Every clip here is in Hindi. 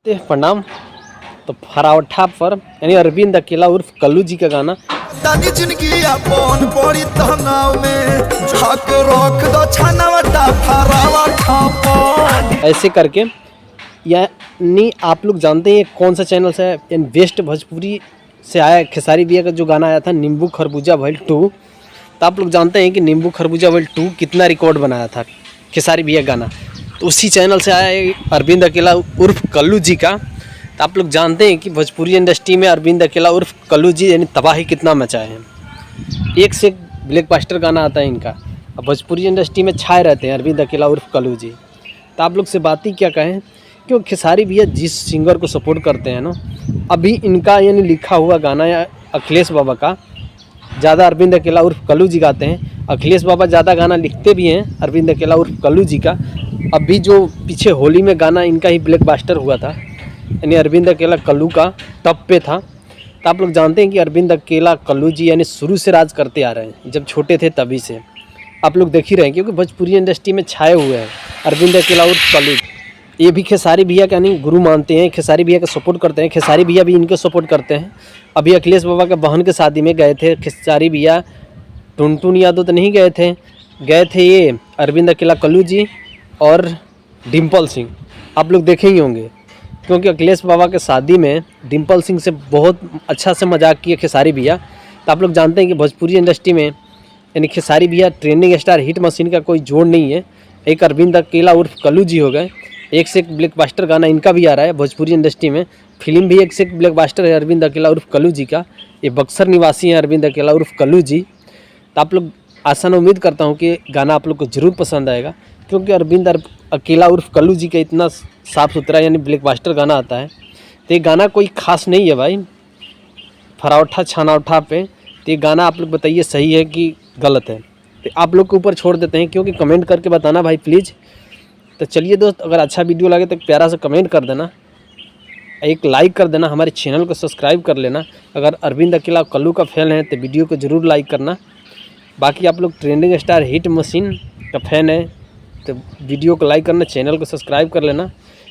प्रणाम। तो फरावठा पर यानी अरविंद अकेला उर्फ कल्लू जी का गाना दादी जिंदगी अपन पड़ी तनाव में झाक रख दो छानावटा फरावठा पर ऐसे करके, यानी आप लोग जानते हैं कौन सा चैनल से है, वेस्ट भोजपुरी से आया खेसारी भैया का जो गाना आया था नींबू खरबूजा भइल 2। तो आप लोग जानते हैं कि नींबू खरबूजा भइल 2 कितना रिकॉर्ड बनाया था खेसारी भैया गाना। तो उसी चैनल से आया है अरविंद अकेला उर्फ कल्लू जी का। तो आप लोग जानते हैं कि भोजपुरी इंडस्ट्री में अरविंद अकेला उर्फ कल्लू जी यानी तबाही कितना मचाए हैं। एक से एक ब्लॉकबस्टर गाना आता है इनका। अब भोजपुरी इंडस्ट्री में छाए रहते हैं अरविंद अकेला उर्फ कल्लू जी। तो आप लोग से बात ही क्या कहें, क्योंकि खेसारी भैया जिस सिंगर को सपोर्ट करते हैं ना, अभी इनका यानी लिखा हुआ गाना या अखिलेश बाबा का ज़्यादा अरविंद अकेला उर्फ कल्लू जी गाते हैं। अखिलेश बाबा ज़्यादा गाना लिखते भी हैं अरविंद अकेला उर्फ कल्लू जी का। अभी जो पीछे होली में गाना इनका ही ब्लॉकबस्टर हुआ था यानी अरविंद अकेला कल्लू का टॉप पे था। तो आप लोग जानते हैं कि अरविंद अकेला कल्लू जी यानी शुरू से राज करते आ रहे हैं, जब छोटे थे तभी से आप लोग देख ही रहे हैं, क्योंकि भोजपुरी इंडस्ट्री में छाए हुए हैं अरविंद अकेला उर्फ कल्लू। ये भी खेसारी भैया का यानी गुरु मानते हैं, खेसारी भैया का सपोर्ट करते हैं। खेसारी भैया भी इनको सपोर्ट करते हैं। अभी अखिलेश बाबा के बहन के शादी में गए थे खेसारी भैया, टुनटुन यादव तो नहीं गए थे ये अरविंद अकेला कल्लू जी और डिम्पल सिंह। आप लोग देखे ही होंगे, क्योंकि अखिलेश बाबा के शादी में डिम्पल सिंह से बहुत अच्छा से मजाक किए खेसारी भैया। तो आप लोग जानते हैं कि भोजपुरी इंडस्ट्री में यानी खेसारी भैया ट्रेंडिंग स्टार हिट मशीन का कोई जोड़ नहीं है। एक अरविंद अकेला उर्फ कल्लू जी हो गए, एक से एक ब्लॉकबस्टर गाना इनका भी आ रहा है भोजपुरी इंडस्ट्री में। फिल्म भी एक से एक ब्लॉकबस्टर है अरविंद अकेला उर्फ कल्लू जी का। ये बक्सर निवासी हैं अरविंद अकेला उर्फ कल्लू जी। तो आप लोग आसान उम्मीद करता हूँ कि गाना आप लोग को ज़रूर पसंद आएगा, क्योंकि अरविंद अकेला उर्फ कल्लू जी का इतना साफ़ सुथरा यानी ब्लॉकबस्टर गाना आता है। तो ये गाना कोई ख़ास नहीं है भाई, फरावठा छानावठा पे। तो ये गाना आप लोग बताइए सही है कि गलत है। तो आप लोग के ऊपर छोड़ देते हैं, क्योंकि कमेंट करके बताना भाई प्लीज़। तो चलिए दोस्त, अगर अच्छा वीडियो लगे तो प्यारा सा कमेंट कर देना, एक लाइक कर देना, हमारे चैनल को सब्सक्राइब कर लेना। अगर अरविंद अकेला कल्लू का फैन है तो वीडियो को ज़रूर लाइक करना। बाकी आप लोग ट्रेंडिंग स्टार हिट मशीन का फैन है तो वीडियो को लाइक करना, चैनल को सब्सक्राइब कर लेना।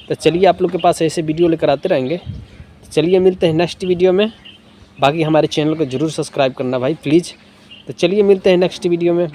तो चलिए आप लोग के पास ऐसे वीडियो लेकर आते रहेंगे। तो चलिए मिलते हैं नेक्स्ट वीडियो में। बाकी हमारे चैनल को ज़रूर सब्सक्राइब करना भाई प्लीज़। तो चलिए मिलते हैं नेक्स्ट वीडियो में।